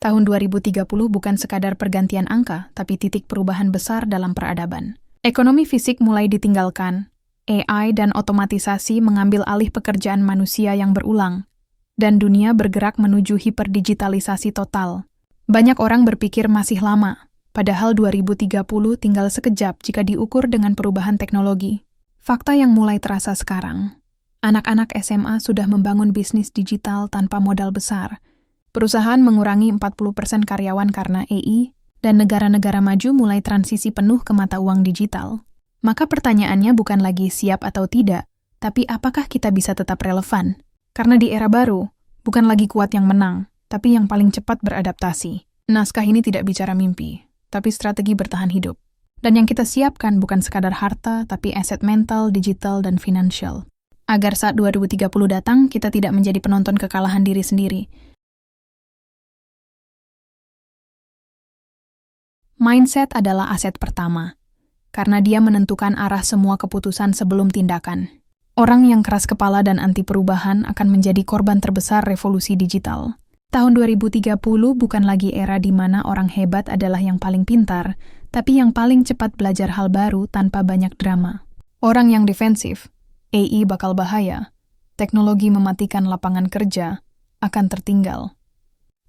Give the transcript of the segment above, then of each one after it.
Tahun 2030 bukan sekadar pergantian angka, tapi titik perubahan besar dalam peradaban. Ekonomi fisik mulai ditinggalkan, AI dan otomatisasi mengambil alih pekerjaan manusia yang berulang, dan dunia bergerak menuju hiperdigitalisasi total. Banyak orang berpikir masih lama, padahal 2030 tinggal sekejap jika diukur dengan perubahan teknologi. Fakta yang mulai terasa sekarang, anak-anak SMA sudah membangun bisnis digital tanpa modal besar. Perusahaan mengurangi 40% karyawan karena AI, dan negara-negara maju mulai transisi penuh ke mata uang digital. Maka pertanyaannya bukan lagi siap atau tidak, tapi apakah kita bisa tetap relevan? Karena di era baru, bukan lagi kuat yang menang, tapi yang paling cepat beradaptasi. Naskah ini tidak bicara mimpi, tapi strategi bertahan hidup. Dan yang kita siapkan bukan sekadar harta, tapi aset mental, digital, dan finansial. Agar saat 2030 datang, kita tidak menjadi penonton kekalahan diri sendiri. Mindset adalah aset pertama, karena dia menentukan arah semua keputusan sebelum tindakan. Orang yang keras kepala dan anti perubahan akan menjadi korban terbesar revolusi digital. Tahun 2030 bukan lagi era di mana orang hebat adalah yang paling pintar, tapi yang paling cepat belajar hal baru tanpa banyak drama. Orang yang defensif, AI bakal bahaya, teknologi mematikan lapangan kerja, akan tertinggal.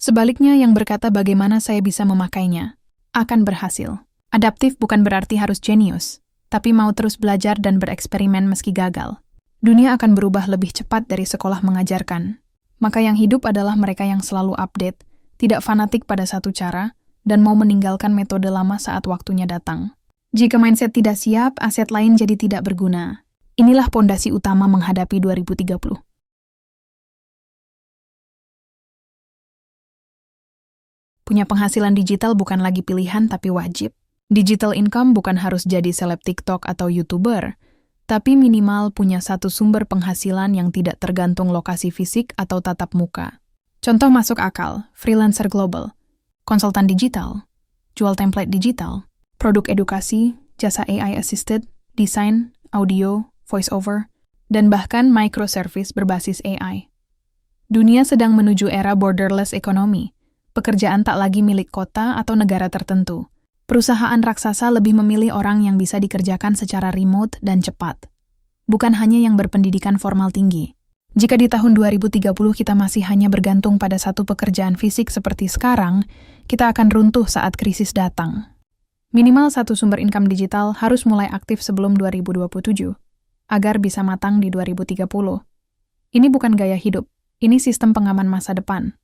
Sebaliknya yang berkata bagaimana saya bisa memakainya, akan berhasil. Adaptif bukan berarti harus jenius, tapi mau terus belajar dan bereksperimen meski gagal. Dunia akan berubah lebih cepat dari sekolah mengajarkan. Maka yang hidup adalah mereka yang selalu update, tidak fanatik pada satu cara, dan mau meninggalkan metode lama saat waktunya datang. Jika mindset tidak siap, aset lain jadi tidak berguna. Inilah pondasi utama menghadapi 2030. Punya penghasilan digital bukan lagi pilihan tapi wajib. Digital income bukan harus jadi seleb TikTok atau YouTuber, tapi minimal punya satu sumber penghasilan yang tidak tergantung lokasi fisik atau tatap muka. Contoh masuk akal, freelancer global, konsultan digital, jual template digital, produk edukasi, jasa AI assisted, desain, audio, voice-over, dan bahkan microservice berbasis AI. Dunia sedang menuju era borderless economy. Pekerjaan tak lagi milik kota atau negara tertentu. Perusahaan raksasa lebih memilih orang yang bisa dikerjakan secara remote dan cepat. Bukan hanya yang berpendidikan formal tinggi. Jika di tahun 2030 kita masih hanya bergantung pada satu pekerjaan fisik seperti sekarang, kita akan runtuh saat krisis datang. Minimal satu sumber income digital harus mulai aktif sebelum 2027, agar bisa matang di 2030. Ini bukan gaya hidup, ini sistem pengaman masa depan.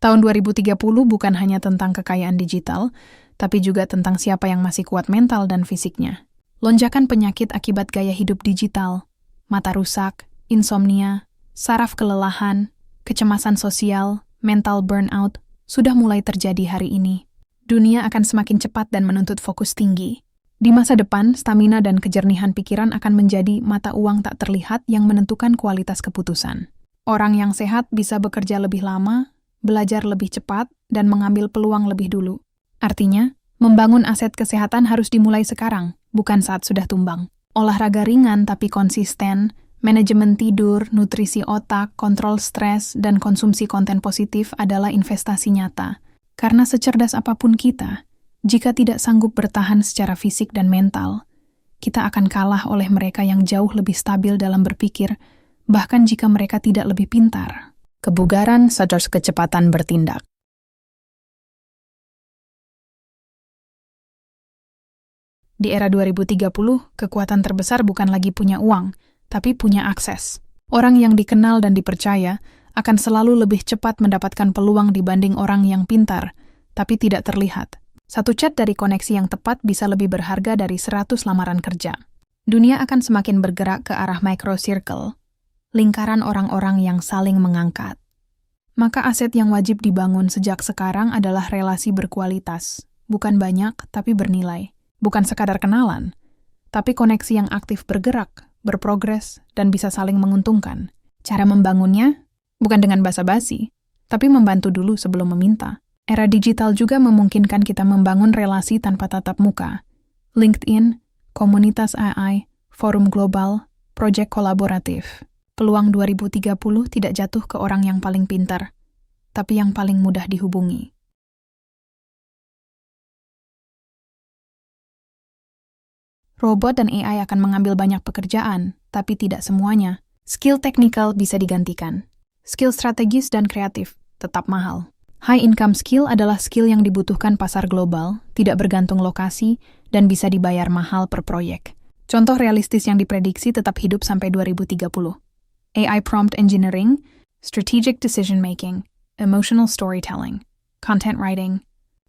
Tahun 2030 bukan hanya tentang kekayaan digital, tapi juga tentang siapa yang masih kuat mental dan fisiknya. Lonjakan penyakit akibat gaya hidup digital, mata rusak, insomnia, saraf kelelahan, kecemasan sosial, mental burnout, sudah mulai terjadi hari ini. Dunia akan semakin cepat dan menuntut fokus tinggi. Di masa depan, stamina dan kejernihan pikiran akan menjadi mata uang tak terlihat yang menentukan kualitas keputusan. Orang yang sehat bisa bekerja lebih lama, belajar lebih cepat, dan mengambil peluang lebih dulu. Artinya, membangun aset kesehatan harus dimulai sekarang, bukan saat sudah tumbang. Olahraga ringan tapi konsisten, manajemen tidur, nutrisi otak, kontrol stres, dan konsumsi konten positif adalah investasi nyata. Karena secerdas apapun kita, jika tidak sanggup bertahan secara fisik dan mental, kita akan kalah oleh mereka yang jauh lebih stabil dalam berpikir, bahkan jika mereka tidak lebih pintar. Kebugaran serta kecepatan bertindak. Di era 2030, kekuatan terbesar bukan lagi punya uang, tapi punya akses. Orang yang dikenal dan dipercaya akan selalu lebih cepat mendapatkan peluang dibanding orang yang pintar, tapi tidak terlihat. Satu chat dari koneksi yang tepat bisa lebih berharga dari 100 lamaran kerja. Dunia akan semakin bergerak ke arah micro-circle, lingkaran orang-orang yang saling mengangkat. Maka aset yang wajib dibangun sejak sekarang adalah relasi berkualitas, bukan banyak tapi bernilai. Bukan sekadar kenalan, tapi koneksi yang aktif bergerak, berprogres, dan bisa saling menguntungkan. Cara membangunnya bukan dengan basa-basi, tapi membantu dulu sebelum meminta. Era digital juga memungkinkan kita membangun relasi tanpa tatap muka. LinkedIn, komunitas AI, forum global, proyek kolaboratif. Peluang 2030 tidak jatuh ke orang yang paling pintar, tapi yang paling mudah dihubungi. Robot dan AI akan mengambil banyak pekerjaan, tapi tidak semuanya. Skill teknikal bisa digantikan. Skill strategis dan kreatif tetap mahal. High income skill adalah skill yang dibutuhkan pasar global, tidak bergantung lokasi, dan bisa dibayar mahal per proyek. Contoh realistis yang diprediksi tetap hidup sampai 2030. AI prompt engineering, strategic decision making, emotional storytelling, content writing,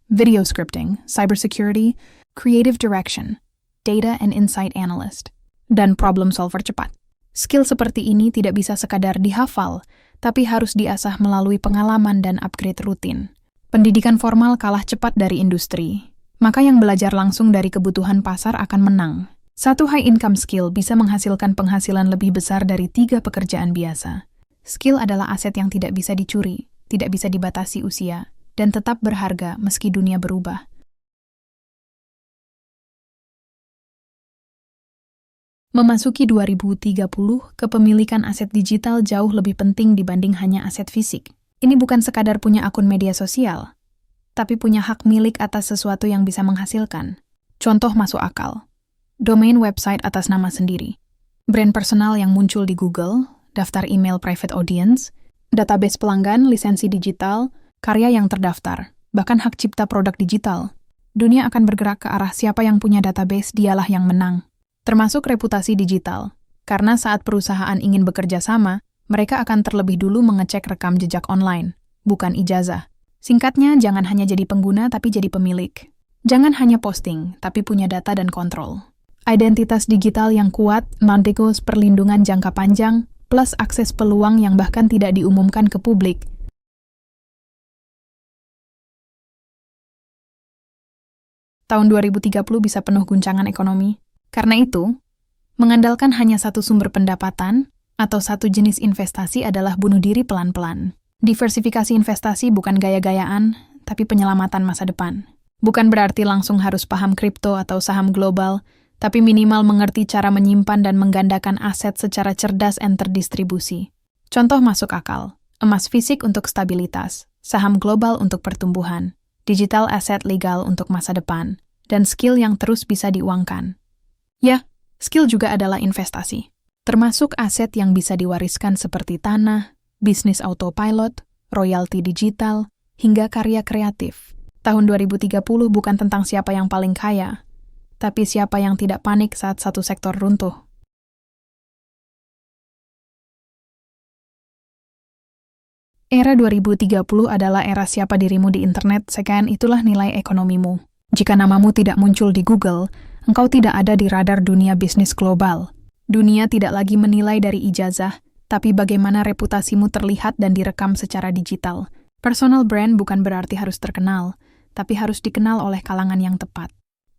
video scripting, cybersecurity, creative direction, data and insight analyst, dan problem solver cepat. Skill seperti ini tidak bisa sekadar dihafal, tapi harus diasah melalui pengalaman dan upgrade rutin. Pendidikan formal kalah cepat dari industri, maka yang belajar langsung dari kebutuhan pasar akan menang. Satu high income skill bisa menghasilkan penghasilan lebih besar dari 3 pekerjaan biasa. Skill adalah aset yang tidak bisa dicuri, tidak bisa dibatasi usia, dan tetap berharga meski dunia berubah. Memasuki 2030, kepemilikan aset digital jauh lebih penting dibanding hanya aset fisik. Ini bukan sekadar punya akun media sosial, tapi punya hak milik atas sesuatu yang bisa menghasilkan. Contoh masuk akal. Domain website atas nama sendiri. Brand personal yang muncul di Google, daftar email private audience, database pelanggan, lisensi digital, karya yang terdaftar, bahkan hak cipta produk digital. Dunia akan bergerak ke arah siapa yang punya database, dialah yang menang. Termasuk reputasi digital, karena saat perusahaan ingin bekerja sama, mereka akan terlebih dulu mengecek rekam jejak online, bukan ijazah. Singkatnya, jangan hanya jadi pengguna tapi jadi pemilik. Jangan hanya posting, tapi punya data dan kontrol. Identitas digital yang kuat, non-degos perlindungan jangka panjang, plus akses peluang yang bahkan tidak diumumkan ke publik. Tahun 2030 bisa penuh guncangan ekonomi. Karena itu, mengandalkan hanya satu sumber pendapatan atau satu jenis investasi adalah bunuh diri pelan-pelan. Diversifikasi investasi bukan gaya-gayaan, tapi penyelamatan masa depan. Bukan berarti langsung harus paham kripto atau saham global, tapi minimal mengerti cara menyimpan dan menggandakan aset secara cerdas dan terdistribusi. Contoh masuk akal, emas fisik untuk stabilitas, saham global untuk pertumbuhan, digital asset legal untuk masa depan, dan skill yang terus bisa diuangkan. Ya, skill juga adalah investasi, termasuk aset yang bisa diwariskan seperti tanah, bisnis autopilot, royalti digital, hingga karya kreatif. Tahun 2030 bukan tentang siapa yang paling kaya, tapi siapa yang tidak panik saat satu sektor runtuh. Era 2030 adalah era siapa dirimu di internet, sekian itulah nilai ekonomimu. Jika namamu tidak muncul di Google, engkau tidak ada di radar dunia bisnis global. Dunia tidak lagi menilai dari ijazah, tapi bagaimana reputasimu terlihat dan direkam secara digital. Personal brand bukan berarti harus terkenal, tapi harus dikenal oleh kalangan yang tepat.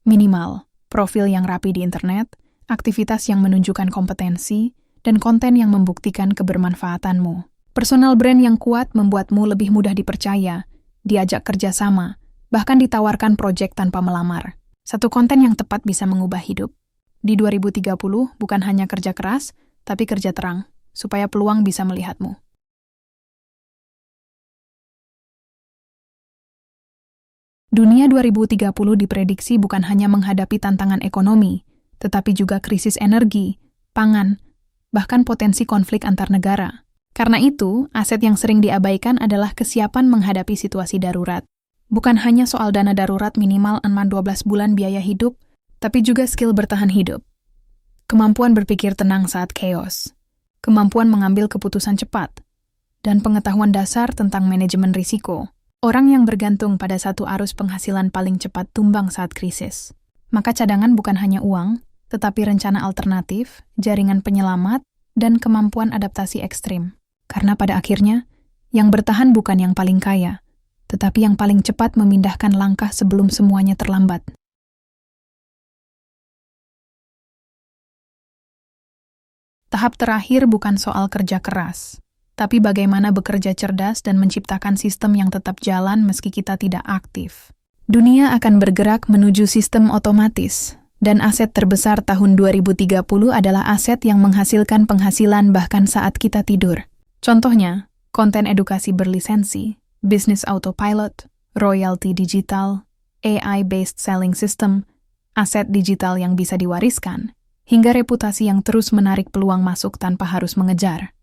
Minimal, profil yang rapi di internet, aktivitas yang menunjukkan kompetensi, dan konten yang membuktikan kebermanfaatanmu. Personal brand yang kuat membuatmu lebih mudah dipercaya, diajak kerjasama, bahkan ditawarkan proyek tanpa melamar. Satu konten yang tepat bisa mengubah hidup. Di 2030, bukan hanya kerja keras, tapi kerja terang, supaya peluang bisa melihatmu. Dunia 2030 diprediksi bukan hanya menghadapi tantangan ekonomi, tetapi juga krisis energi, pangan, bahkan potensi konflik antar negara. Karena itu, aset yang sering diabaikan adalah kesiapan menghadapi situasi darurat. Bukan hanya soal dana darurat minimal 12 bulan biaya hidup, tapi juga skill bertahan hidup. Kemampuan berpikir tenang saat chaos, kemampuan mengambil keputusan cepat, dan pengetahuan dasar tentang manajemen risiko. Orang yang bergantung pada satu arus penghasilan paling cepat tumbang saat krisis. Maka cadangan bukan hanya uang, tetapi rencana alternatif, jaringan penyelamat, dan kemampuan adaptasi ekstrim. Karena pada akhirnya, yang bertahan bukan yang paling kaya, tetapi yang paling cepat memindahkan langkah sebelum semuanya terlambat. Tahap terakhir bukan soal kerja keras, tapi bagaimana bekerja cerdas dan menciptakan sistem yang tetap jalan meski kita tidak aktif. Dunia akan bergerak menuju sistem otomatis, Dan aset terbesar tahun 2030 adalah aset yang menghasilkan penghasilan bahkan saat kita tidur. Contohnya, konten edukasi berlisensi, bisnis autopilot, royalti digital, AI-based selling system, aset digital yang bisa diwariskan, hingga reputasi yang terus menarik peluang masuk tanpa harus mengejar.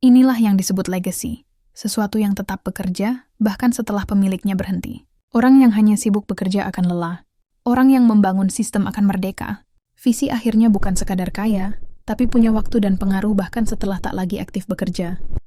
Inilah yang disebut legacy, sesuatu yang tetap bekerja bahkan setelah pemiliknya berhenti. Orang yang hanya sibuk bekerja akan lelah. Orang yang membangun sistem akan merdeka. Visi akhirnya bukan sekadar kaya, tapi punya waktu dan pengaruh bahkan setelah tak lagi aktif bekerja.